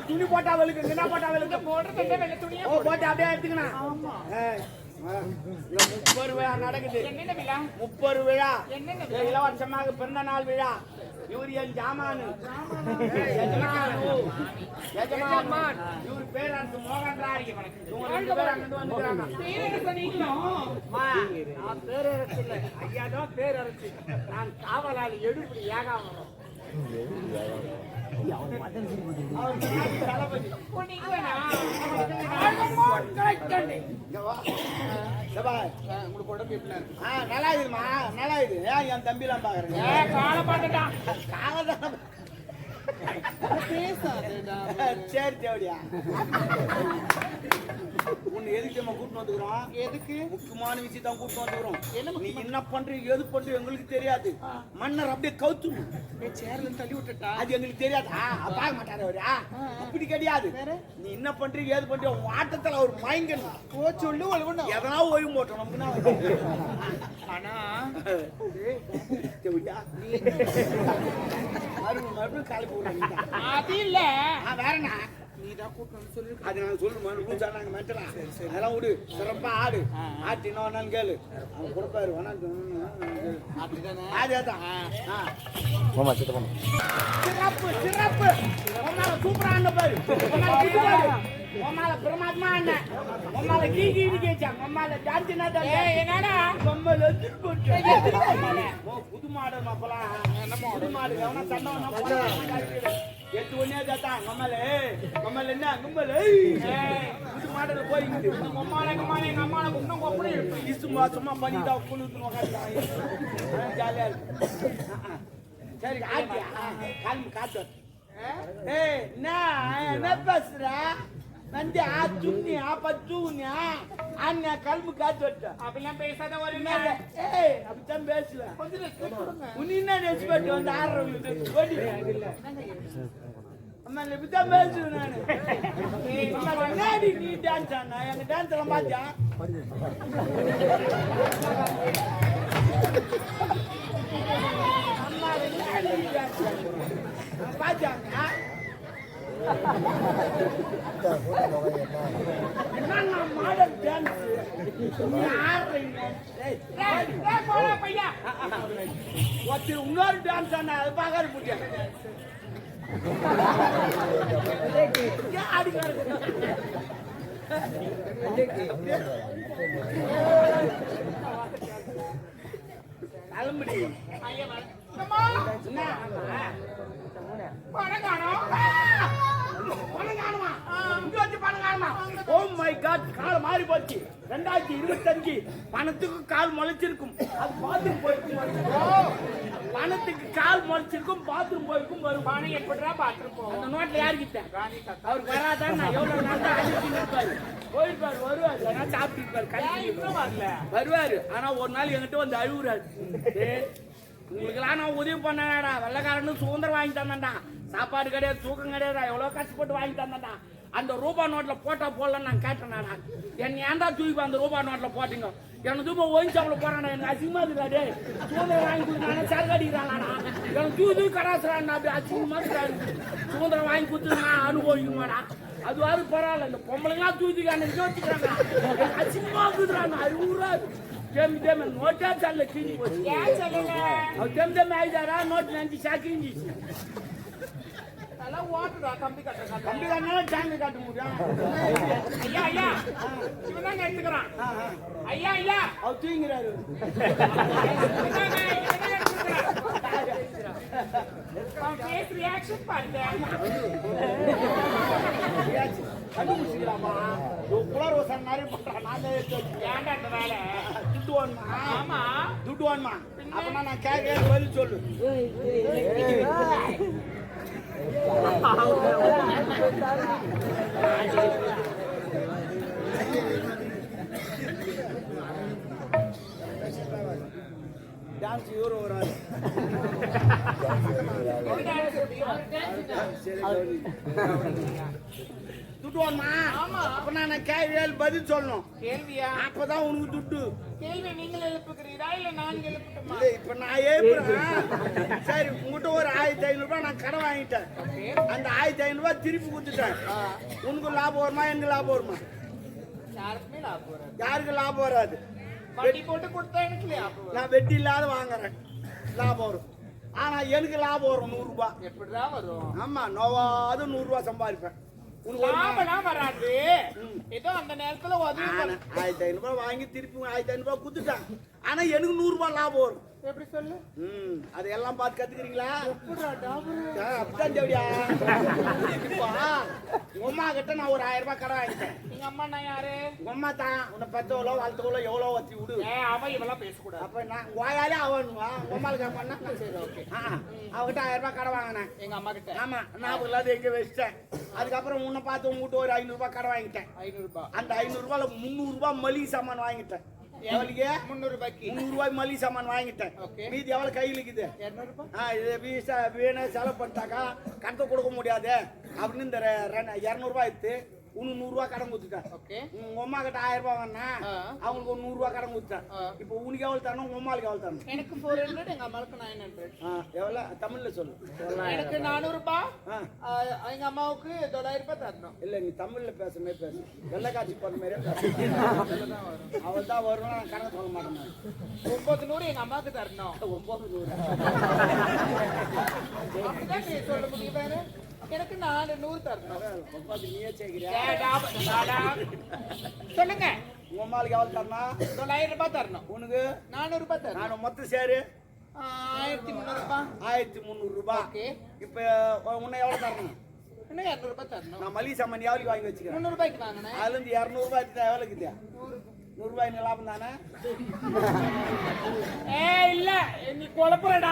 துணி போட்டா வெளுக்கு என்ன போட்டா வெளுக்கு போடுறது வெள்ளை துணியா போட்டு அப்படியே எடுத்துக்கணும். ஆமா 30 விழா நடக்குது. என்னென்ன விழா? 30 விழா. என்னென்ன இலவசமாக பிறந்த நாள் விழா. இவர் என் ஜாமானு எஜமான். இவர் பேர் அந்த மோகன் ராய். இவங்க 2 பேர் அங்கிருந்து வந்துக்கிறாங்க. நான் பேரரசு இல்லை, ஐயா தான் பேரரசு. நான் காவலாளி எடுப்படி ஏகாமரம். நல்லா இருக்குமா? நல்லா இது என் தம்பி எல்லாம் பாக்குறேன். சரி தேவடியா உன்னை எதுக்கு நம்ம கூட்டு வந்துக்கிறோம்? எதுக்கு? முக்கியமான விஷயத்தான் கூட்டு வந்துக்கிறோம். நீ என்ன பண்றீங்க எது பண்றீங்க எங்களுக்கு தெரியாது. மன்னர் அப்படியே கவுத்து சேர்ல தள்ளி விட்டுட்டா அது எங்களுக்கு தெரியாது. பார்க்க மாட்டாரு அவரு. அப்படி கிடையாது. நீ என்ன பண்றீங்க ஏது பண்றீங்க உன் ஆட்டத்துல அவர் மயங்கணும். சொல்லு எதனா ஓய்வு போட்டோம் நமக்கு. ஆனா மறுபடியும் காலி போடுறாங்க. அது இல்ல வேறண்ணா நீதான் கூட்டணும் சொல்லி அது நான் சொல்லுமா நாங்க மெட்டலாம். அதெல்லாம் விடு சிறப்பா ஆடு. ஆட்டு என்ன கேளு அவன் கொடுப்பாரு. சிறப்பு சிறப்பு சூப்பரா பாரு. பிரமாத்மா அண்ணன் என்னடா புது மாடு புது மாடு எவனா சண்டை 8 ஒன்னே தான் கம்மலே கம்மல் என்ன கும்பல் புது மாடல போயிட்டு எங்க அம்மால இன்னும் கொப்படி சும்மா சும்மா பண்ணிட்டா ஜாலியா இருக்கு. சரி கால் காத்து என்ன பேசுற நந்தி துண்ணி பத்துனியா அண்ணா கல்பு காத்து வட்ட அப்படிலாம் பேசாத ஒரு அப்படித்தான் பேசுவேன். என்ன ரெஸ்பெக்ட் வந்து ஆடுறவங்களுக்கு அம்மா இப்படித்தான் பேசுவேன் நான். நீ டான்ஸ் ஆனா எங்க டான்ஸ் எல்லாம் பாத்தியா? அம்மா பாத்தாங்க என்ன மாடல் டான்ஸ் இன்னொரு டான்ஸ் ஆனா அது பார்க்காது முடியாது. கிளம்புடி கால் மாறி போச்சு. 2025 பணத்துக்கு கால் முளைச்சிருக்கும். அது பாத்ரூம் போயிருக்கும். பணத்துக்கு கால் முளைச்சிருக்கும் பாத்ரூம் போயிருக்கும். வரும் பணம் எப்படிடா பாத்ரூம் போகும்? அந்த நோட்ல யாருக்கிட்ட அவருக்கு வராதான் நான் எவ்வளவு நாள் போயிருப்பாரு. வருவாரு சாப்பிட்டு வருவாரு. ஆனா ஒரு நாள் என்கிட்ட வந்து அழுகுறாரு. உங்களுக்கெல்லாம் நான் உதவி பண்ணடா. வெள்ளக்காரன்னு சுதந்திரம் வாங்கி தந்தேன்டா. சாப்பாடு கிடையாது தூக்கம் கிடையாது. எவ்வளவு கஷ்டப்பட்டு வாங்கி தந்தேன்டா. அந்த ரூபா நோட்ல போட்டா போடலன்னு நான் கேட்டேன்டா. என்ன ஏன்டா தூக்கி அந்த ரூபா நோட்ல போட்டீங்க? எனக்கு தூப்ப ஓய்வு சாப்பிட போறான்டா. எனக்கு அசிங்கமா இருக்காது. சுதந்திரம் வாங்கி கொடுத்தானா சரக்கு அடிக்கிறானா? எனக்கு தூக்கி கராசுறான். அப்படி அசிங்கமா இருக்காது. சுதந்திரம் வாங்கி கொடுத்து நான் அனுபவிக்குமாடா. அதுவாது பரவாயில்ல. இந்த பொம்பளைங்களாம் தூக்கி அன்னைக்கு வச்சுக்கிறாங்க. அசிங்கமா இருக்குறாங்க. அறுபது நோட்டா சால கிஞ்சி போச்சு. ஐதாரா நோட்டு 5 சாக்கிஞ்சி ஓட்டுடா. கம்பி கட்ட கம்பி கட்டினா டேங்க் காட்ட முடியும். ஐயா ஐயா இவன் எடுத்துக்கிறான். ஐயா ஐயா அவர் தூங்கிறாரு. ரியாக்ஷன் பாருங்க. கண்டுபிடிச்சிக்கலாமா? துட்டு வேணுமா? ஆமா துட்டு வேணுமா? அப்பனா நான் கேட்க பதில் சொல்லு. டான்ஸ் இவரு வராது. துட்டுவான்மா? ஆமா. அப்ப நான் கேள்வி பதில் சொல்லணும். கேள்வியா? அப்பதான் உனக்கு துட்டு. கேள்வி நீங்கள் எழுப்புகிறீரா இல்ல நான் எழுப்பட்டுமா? இல்ல, இப்ப நான் ஏப்புறேன். சரி, உங்ககிட்ட ஒரு 1500 ரூபாய் நான் கடன் வாங்கிட்டேன். அந்த 1500 ரூபாய் திருப்பி கொடுத்துட்டேன். உனக்கு லாபம் வருமா, எனக்கு லாபம் வருமா? யாருக்குமே லாபம் வராது. யாருக்கு லாபம் வராது? வட்டி போட்டு கொடுத்தா எனக்கு லாபம் வரும். நான் வெட்டி இல்லாத வாங்குறேன், லாபம் வரும். ஆனா எனக்கு லாபம் வரும் 100 ரூபாய். எப்படிதான் வரும்? ஆமா, நோவாது 100 ரூபாய் சம்பாதிப்பேன். லாபம்லாம் வராது. ஏதோ அந்த நேரத்துல உதவி பண்ண. 1500 ரூபாய் வாங்கி திருப்பி 1500 ரூபாய் கொடுத்துட்டேன். ஆனா எனக்கு 100 ரூபாய் லாபம் வரும். எப்படி சொல்லு? அதெல்லாம் பார்த்து கத்துக்கிறீங்களா? எப்படிடா டாபர்? அப்படிதான் தேவடியா. உங்க அம்மா கிட்ட நான் ஒரு 1000 ரூபாய் கடன் வாங்கிட்டேன். எங்க அம்மா நான் யாரு? உங்க அம்மா தான் உன்னை பெத்தவளோ வளர்த்தவளோ எவ்வளோ வச்சு விடு. அவன் இவெல்லாம் பேசக்கூடாது. அப்ப நான் வாயாலே அவனுவா உம்மாளுக்கு பண்ணா சரி, ஓகே. அவகிட்ட 1000 ரூபாய் கடன் வாங்கினேன். எங்க அம்மா கிட்ட. ஆமா, நான் இல்லாத எங்க வச்சிட்டேன். அதுக்கப்புறம் உன்னை பார்த்து உங்ககிட்ட ஒரு 500 ரூபாய் கடன் வாங்கிட்டேன். 500 ரூபாய். அந்த 500 ரூபாயில 300 ரூபாய் மளிகை சாமான் வாங்கிட்டேன். எவ்வளவுக்கு? 300 ரூபாய்க்கு. 300 ரூபாய் மளிகை சாமான் வாங்கிட்டேன். மீதி எவ்வளவு கையில் இருக்குது? 200 ரூபாய். இது வீணை செலவு பண்ணிட்டாக்கா கணக்கு கொடுக்க முடியாது அப்படின்னு இந்த 200 ரூபாய் எடுத்து உனக்கு 100 ரூபாய் கடன் கொடுத்துட்டேன். உங்க அம்மா கிட்ட 1000 ரூபாய் வாங்கினா அவங்களுக்கு ஒரு 100 ரூபாய் கடன் கொடுத்தேன். இப்போ உனக்கு எவ்வளவு தரணும், உங்க அம்மாளுக்கு எவ்வளவு தரணும்? எனக்கு 400, எங்க அம்மாவுக்கு 900. எவ்வளவு தமிழ்ல சொல்லு. எனக்கு 400 ரூபாய், எங்க அம்மாவுக்கு 900 ரூபாய் தரணும். இல்ல, நீ தமிழ்ல பேசுற மாதிரி பேசு. வெள்ளை காட்சி பண்ண மாதிரியே பேசு. அவள் தான் வரும், நான் கணக்கு சொல்ல மாட்டேன். 900 எங்க அம்மாவுக்கு தரணும். 900 அப்படிதான் நீ சொல்ல முடியும். வேற எனக்கு 400 தரணும். நீயே சேர்க்கிறியா? சொல்லுங்க. உங்க அம்மாளுக்கு எவ்வளவு தரணும்? 900 ரூபாய் தரணும். உனக்கு 400 ரூபாய் தரணும். நான் மொத்தம் சேரு 1300 ரூபாய். 1300 ரூபாய். ஓகே. இப்ப உன்னை எவ்வளவு தரணும்? இன்னும் 200 ரூபாய் தரணும். நான் மளிகை சாமான் எவ்வளவு வாங்கி வச்சுக்கிறேன்? 300 ரூபாய்க்கு வாங்கினேன். அதுல இருந்து 200 ரூபாய் எடுத்தா எவ்வளவு இருக்குதா? 100 ரூபாய் லாபம் தானே? இல்ல, நீ குழப்பறடா.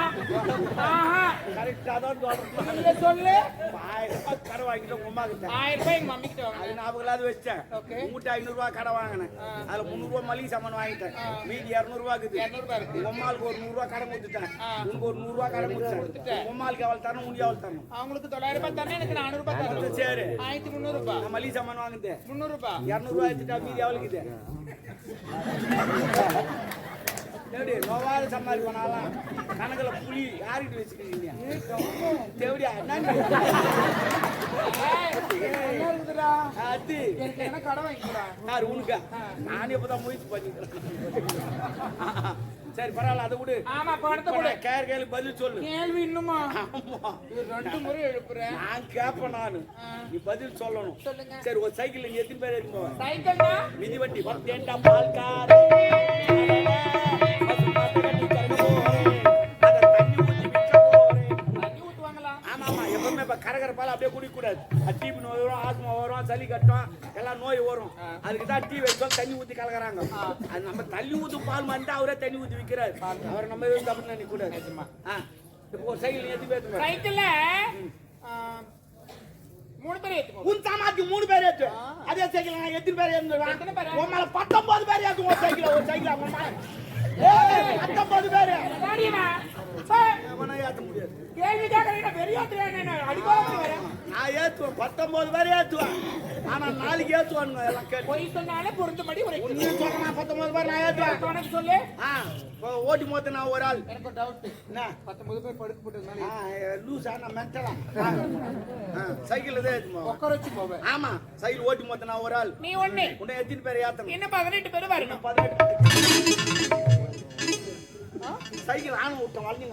கரெக்டா தான் சொல்றேன். இல்ல சொல்லு. 1000 ரூபாய் கடன் வாங்கிட்டு உங்க அம்மா கிட்ட 1000 ரூபாய் எங்க மம்மி கிட்ட அது வாங்கினேன். ஞாபகம் இல்லாத வச்சேன். ஓகே. உங்ககிட்ட 500 ரூபாய் கடன் வாங்கினேன். அதுல 300 ரூபாய் மளிகை சாமான் வாங்கிட்டேன். மீதி 200 ரூபாய் இருக்குது. 200 ரூபாய் இருக்கு. உங்க அம்மாளுக்கு ஒரு 100 ரூபாய் கடன் கொடுத்துட்டேன். உனக்கு ஒரு 100 ரூபாய் கடன் கொடுத்துட்டேன். உங்க அம்மாளுக்கு எவ்வளவு தரணும், உனக்கு எவ்வளவு தரணும்? அவங்களுக்கு 900 ரூபாய் தரணும், எனக்கு 400 ரூபாய் தரணும். சரி, 1300 ரூபாய். நான் மளிகை சாமான் வாங்குது 300 ரூபாய். 200 ரூபாய் எடுத்துட்டா மீதி எவ்வளவு இருக்குது? தேவடி நோவாத சம்பாதி பண்ணாலாம் கணக்குல புலி யாருக்கிட்ட வச்சுக்கிறீங்க? தேவடியா அது என்ன கடன் வாங்கிக்கிறா? யாரு உனக்கா? நான் இப்பதான் முயற்சி பண்ணிக்கிறேன். சரி, பரவாயில்ல, அதை விடு. ஆமா, பணத்தை கூட கேள்வி பதில் சொல்லு. கேள்வி இன்னுமா? 2 முறை எழுப்புறேன். நான் கேட்பேன். நானு நீ பதில் சொல்லணும். சொல்லுங்க. சரி, ஒரு சைக்கிள் நீ எத்தனை பேர் எடுத்து போவேன்? சைக்கிள்னா மிதிவண்டி வந்தேன்டா பால்காரே கரகர பால் அப்படியே குடிக்க கூடாது. டிபி நோய் வரும், ஆஸ்மா வரும், சளி கட்டும், எல்லாம் நோய் வரும். அதுக்கு தான் டீ வச்சோம் தண்ணி ஊத்தி கலக்குறாங்க. அது நம்ம தண்ணி ஊத்து பால் வந்து அவரே தண்ணி ஊத்தி விற்கிறாரு. அவரை நம்ம எதுவும் தப்பு நினைக்க கூடாது. இப்போ ஒரு சைக்கிள் எத்தனை பேர்? சைக்கிள்ல 3 பேர் ஏத்துவோம். உன் சாமாத்தி 3 பேர் ஏத்து. அதே சைக்கிள் நான் எத்தனை பேர் ஏத்துவேன்? உமால 19 பேர் ஏத்துவோம். ஒரு சைக்கிள் உமால 19 பேர் ஏத்த முடியாது. கேள்வி கேட்கறீங்க, பெரிய அடிக்கோடு வரேன். நான் ஏத்துவேன், 19 பேர் ஏத்துவேன். ஆனா நாளைக்கு ஏத்துவானுங்க எல்லாம் கேட்டு. பொய் சொன்னாலே பொருந்தபடி ஒரு ஒண்ணு சொல்றேன், 19 பேர் நான் ஏத்துவேன். உனக்கு சொல்லு. ஓட்டி மொத்த நான் ஒரு ஆள். எனக்கு ஒரு டவுட். என்ன? 19 பேர் படுத்து போட்டதுனால லூசா நான் மென்டலா? சைக்கிள் தான் ஏத்துவோம். உட்கார வச்சு போவேன். ஆமா, சைக்கிள் ஓட்டி மொத்த நான் ஒரு ஆள். நீ ஒண்ணு. உன்னை எத்தனை பேர் ஏத்தணும்? என்ன 18 பேர் வரணும். 18 சைக்கிள் ஆணும் விட்டோம் வளைஞ்சு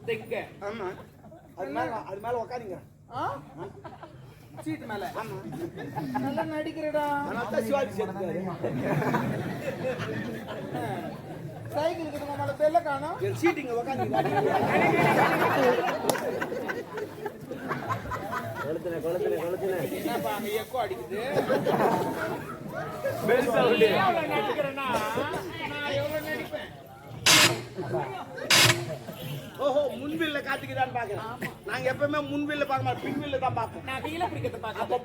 கிடக்கு. ஆமா, அது மேல உக்காதீங்க. சீட் மேல. ஆமா, நல்லா நடிக்கிறடா. அதனால சிவாஜி சேர்த்துக்காரு. சைக்கிளுக்கு நம்மள பெல்ல காணோம். சீட்டிங்க உக்காந்தீங்க. கொளுத்துனே என்னப்பா அங்க எக்கோ அடிக்குது? நடிக்கிறேன்னா நான் எவ்வளவு நடிப்பேன்? ஓஹோ, முன்வில்ல காத்துக்குதான்னு பாக்குறேன். நாங்க எப்பவுமே முன்வில்ல பார்க்க மாட்டோம், பின்வில்ல தான் பார்ப்போம். நான் வீல பிடிக்கிறத பாக்க.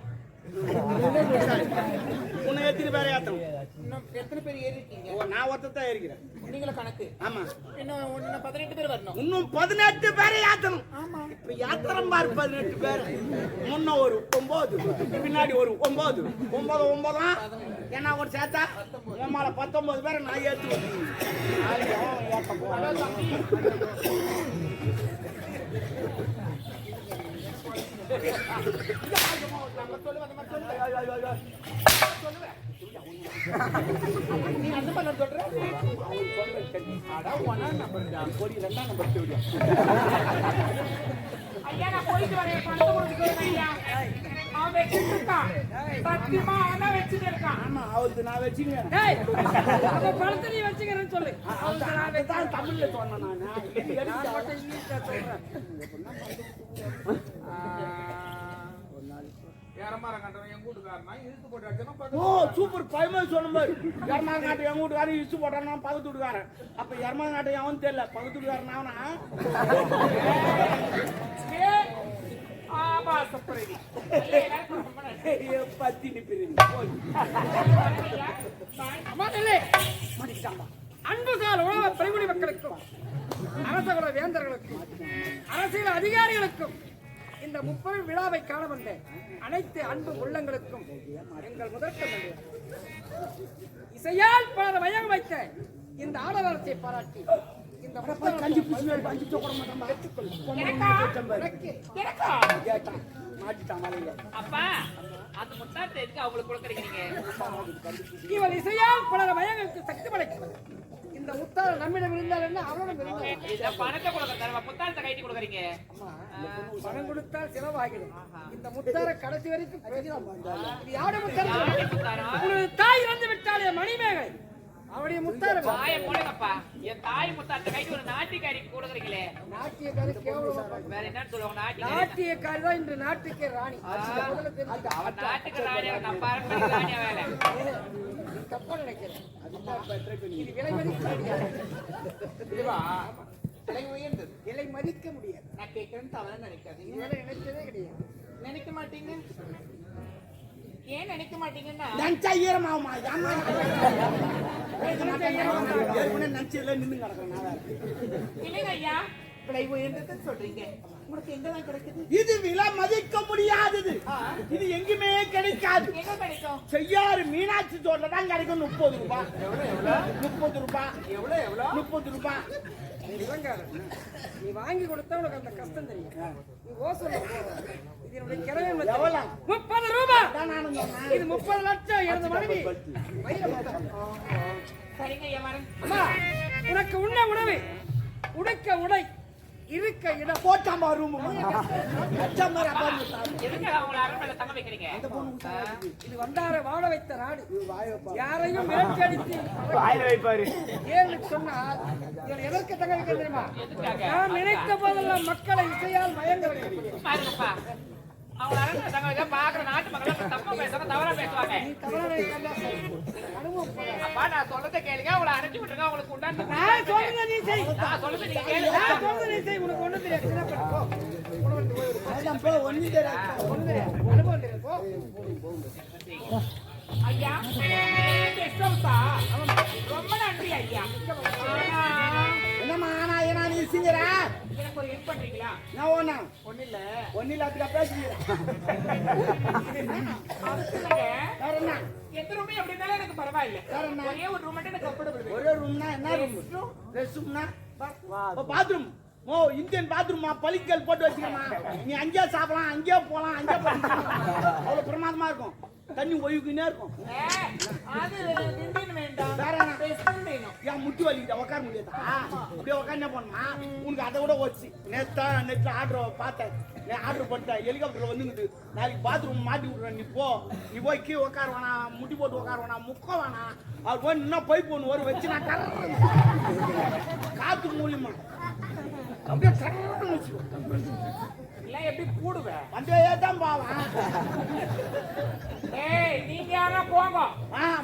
உன்னை எத்தனை பேரை ஏத்தணும்? இன்னும் எத்தனை பேர் ஏறிருக்கீங்க? நான் ஒருத்தர் தான் இருக்கிறேன். நீங்கள கணக்கு. ஆமா, இன்னும் 18 பேர் வரணும். இன்னும் 18 பேரை ஏத்தணும். ஆமா. இப்ப யாத்திரம் பாரு 18 பேர். முன்ன ஒரு 9, பின்னாடி ஒரு 9, 9 என்ன ஒரு சேர்த்தா உமால 19 பேரை நான் ஏத்துவேன். நீ அந்த மாதிரி சொல்ற? ஐயா நான் போயிட்டு வரேன். பணத்தை கொடுத்துக்கோங்க ஐயா. அவன் வச்சுட்டு இருக்கான். சத்தியமா அவன் தான் வச்சுட்டு இருக்கான். ஆமா, அவருக்கு நான் வச்சுக்கிறேன். டேய், அவன் பணத்தை நீ வச்சுக்கிறேன்னு சொல்லு. அவனுக்கு நான் தான் தமிழ்ல சொன்னேன் நான். நான் மட்டும் இங்கிலீஷ்ல சொல்றேன். ஓ சூப்பர் பயமா சொன்ன மாதிரி எரமாங்க நாட்டை எங்க வீட்டுக்காரன் இச்சு போட்டானா பக்கத்து வீட்டுக்காரன். அப்ப எரமாங்க நாட்டை எவன் தெரியல, பக்கத்து வீட்டுக்காரன் அவனா ஆபாசப்படுறீங்க. பத்தி நிப்பிடுறீங்க. அம்மாங்களே, அன்புசால் உலக பரிமொழி மக்களுக்கும் அரசகுல வேந்தர்களுக்கும் அரசியல் அதிகாரிகளுக்கும் இந்த 30 விழாவை காண வந்த அனைத்து அன்பு உள்ளங்களுக்கும் எங்கள் முதற்கண் இசையால் பலர் மயம் வைத்த இந்த ஆடவரத்தை பாராட்டி இந்த கஞ்சி புடிச்சு பஞ்சு போட மாட்டான். மாட்டிட்டான் மலையில. அப்பா அந்த முட்டாத்தை எதுக்கு அவங்களுக்கு கொடுக்குறீங்க? இவள் இசையால் பலர் மயங்களுக்கு சக்தி படைக்கிறது. இந்த முத்தாள் நம்மிடம் இருந்தால் என்ன, அவரிடம் இருந்தால் இந்த பணத்தை கொடுக்குறேன், புத்தாளத்தை கைட்டி கொடுக்குறீங்க. பணம் கொடுத்தால் செலவாகிடும். இந்த முத்தாரை கடைசி வரைக்கும் இது யாருடைய முத்தார்? உனது தாய் இறந்து விட்டாலே மணிமேகலை, அவருடைய முத்தார தாயை போடுங்கப்பா. என் தாய் முத்தாளத்தை கைட்டி ஒரு நாட்டிக்காரிக்கு கொடுக்குறீங்களே. நாட்டியக்காரி கேவலமா வேற என்னன்னு சொல்லுவாங்க? நாட்டியக்காரி தான் இன்று நாட்டுக்கே ராணி. நாட்டுக்கு ராணியா, நான் பாரம்பரிய ராணியா வேலை. தப்பா நினைக்கிறேன். இது விலை மதிக்க முடியாது. விலை மதிக்க முடியாது. நான் கேட்கறேன்னு தவறா நினைக்காதீங்க. இதுவரை நினைச்சதே கிடையாது. நினைக்க மாட்டீங்க? ஏன் நினைக்க மாட்டீங்கன்னா நினைச்சா ஈரமாகுமா? நினைச்சதுல நின்று கிடக்குறேன் நான் வேற. இல்லைங்க ஐயா, விலை உயர்ந்ததுன்னு சொல்றீங்க. உங்களுக்கு எங்கதான் கிடைக்குது? இது விலை மதிக்க முடியாதது. இது எங்குமே கிடைக்காது. எங்க கிடைக்கும்? செய்யாறு மீனாட்சி தோட்டல தான் கிடைக்கும். 30 ரூபாய். 30 ரூபாய். எவ்வளவு? 30 ரூபாய். நீ வாங்கி கொடுத்தா உனக்கு அந்த கஷ்டம் தெரியும். நீ ஓசோல இது என்னுடைய கிழமை எவ்வளவு? 30 ரூபாய். நானும் சொன்னேன். இது 30 லட்சம். எனது மனைவி சரிங்க ஐயா வரேன். அம்மா, உனக்கு உண்ண உணவு, உடுக்க உடை, இருக்க இடம் போட்டாமா ரூம் எதுக்கு அவங்களை அரண்மனையில தங்க வைக்கிறீங்க? இது வந்தார வாழ வைத்த நாடு. யாரையும் வேட்டையடித்து வைப்பாரு. ஏன்னு சொன்னால் இவன் எதற்கு தங்க வைக்க தெரியுமா? நான் நினைத்த போதெல்லாம் மக்களை இசையால் மயங்க வைக்க. பாருங்கப்பா, அவங்களை அரண்மனையில தங்க வைக்க பாக்குற நாட்டு மக்கள் தப்பா பேசுவாங்க, தவறா பேசுவாங்க. அப்பா நான் சொல்றதை கேளுங்க, அவங்களை அனுப்பிச்சு விட்டுருங்க. அவங்களுக்கு உண்டான நான் சொல்றதை நீ செய். நான் சொல்றதை நீங்க கேளுங்க. நான் சொல்றதை நீ செய். உனக்கு ஒண்ணும் தெரியாது. சின்ன பையன் போ. உனக்கு போய் ஒரு ஒண்ணும் தெரியாது. அனுபவம் தெரியாது. போ. ஐயா கெஸ்ட் ஹவுஸா? ரொம்ப நன்றி ஐயா. என்னம்மா ஆனா ஏன்னா நீ செய்யற? எனக்கு ஒரு ஹெல்ப் பண்றீங்களா? நான் ஒண்ணு ஒண்ணு இல்ல அதுக்கு பேசுகிறேன். வேற என்ன? எந்த ரூமே எப்படி இருந்தாலும் எனக்கு பரவாயில்ல. வேற என்ன? ஒரே ஒரு ரூம் மட்டும் எனக்கு கம்ஃபர்டபிள். ஒரே ரூம்னா என்ன ரூம்? ரெஸ்ட் ரூம்னா பாத்ரூம். ஓ இந்தியன் பாத்ரூமா? பளிக்கல் போட்டு வச்சுக்கமா. நீ அங்கேயே சாப்பிடலாம், அங்கேயே போலாம், அங்கேயே போலாம். அவ்வளவு பிரமாதமா இருக்கும். தண்ணி ஒய்வுக்குன்னே இருக்கும். அது இந்தியன் வேண்டாம். வேற என்ன? வெஸ்டர்ன் வேணும். ஏன் முட்டி வலிக்கிட்ட உட்கார முடியாதா? அப்படியே உட்காந்து என்ன பண்ணுமா? உனக்கு அதை விட வச்சு நெட்ல ஆர்டர் பார்த்தேன். ஆர்டர் பண்ணிட்டேன். ஹெலிகாப்டர் வந்துங்குது. நாளைக்கு பாத்ரூம் மாட்டி விட்றேன். நீ போய் கீழே உட்கார வேணாம், முட்டி போட்டு உட்கார வேணாம், முக்க வேணாம். அவர் போய் இன்னும் பைப் ஒன்று வரும் வச்சு நான் காத்து மூலியமா அப்படியே கரன்னு இல்ல எப்படி கூடுவேன்? வந்தே தான் போவான். ஏய் நீங்க யாரா போங்க.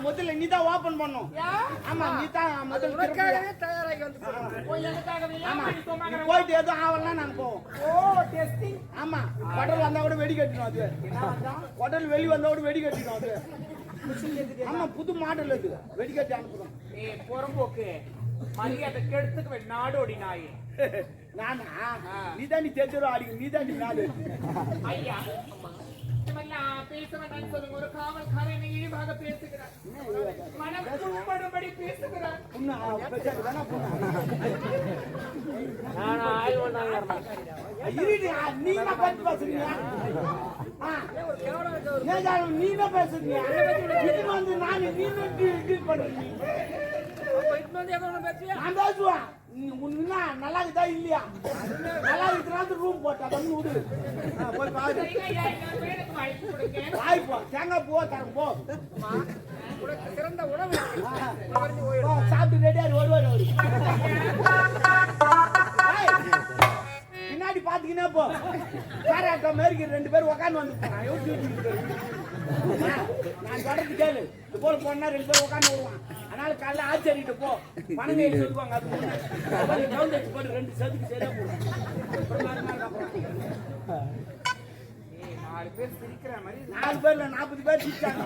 முதல்ல நீ தான் ஓபன் பண்ணும். ஆமா நீ தான் முதல்ல உனக்காகவே தயாராகி வந்து போய் எனக்காக போயிட்டு எதுவும் ஆவலாம் நாங்க போவோம். ஓ டெஸ்டிங். ஆமா ஆமா குடல் வந்தா கூட வெடி கட்டிடும் அது. குடல் வெளி வந்தா கூட வெடி கட்டிடும் அது. ஆமா புது மாடல் அது, வெடி கட்டி அனுப்புறோம். நீ புறம்போக்கு மரியாதை கெடுத்துக்கு நாடோடி நாயே. நானா நீதான் நீ தெரிஞ்சோ அடிக்க நீதான் நீ நாடு. ஐயா பேச வேண்டாம் சொல்லுங்க. ஒரு காவல்காரன் இழிவாக பேசுகிறார், மனம் புண்படும்படி பேசுகிறார். நீ என்ன பத்தி பேசுறீங்க? நீ என்ன பேசுறீங்க? வந்து நான் நீ பண்றீங்க. நான் பேசுவேன். நல்லா இருக்குதா இல்லையா? நல்லா இருக்குதுனா ரூம் போட்டா வந்து விடு. போய் பாரு. வாய்ப்போ தேங்காய் பூவா தரம் போ. சிறந்த உணவு சாப்பிட்டு ரெடியா வருவார் அவரு. பின்னாடி பாத்தீங்கன்னா போ பேராட்டோ மாதிரி 2 பேர் உக்காந்து வந்து நான் சொல்றது கேளு. இது போல போனா 2 பேர் உட்காந்து வருவான். அதனால காலைல ஆச்சரிட்டு போ பணங்க சொல்லுவாங்க. அது முன்னாடி போட்டு 2 சதுக்கு சரியா போடும். 4 பேர் சிரிக்கிற மாதிரி 4 பேர்ல 40 பேர் சிரிச்சாங்க.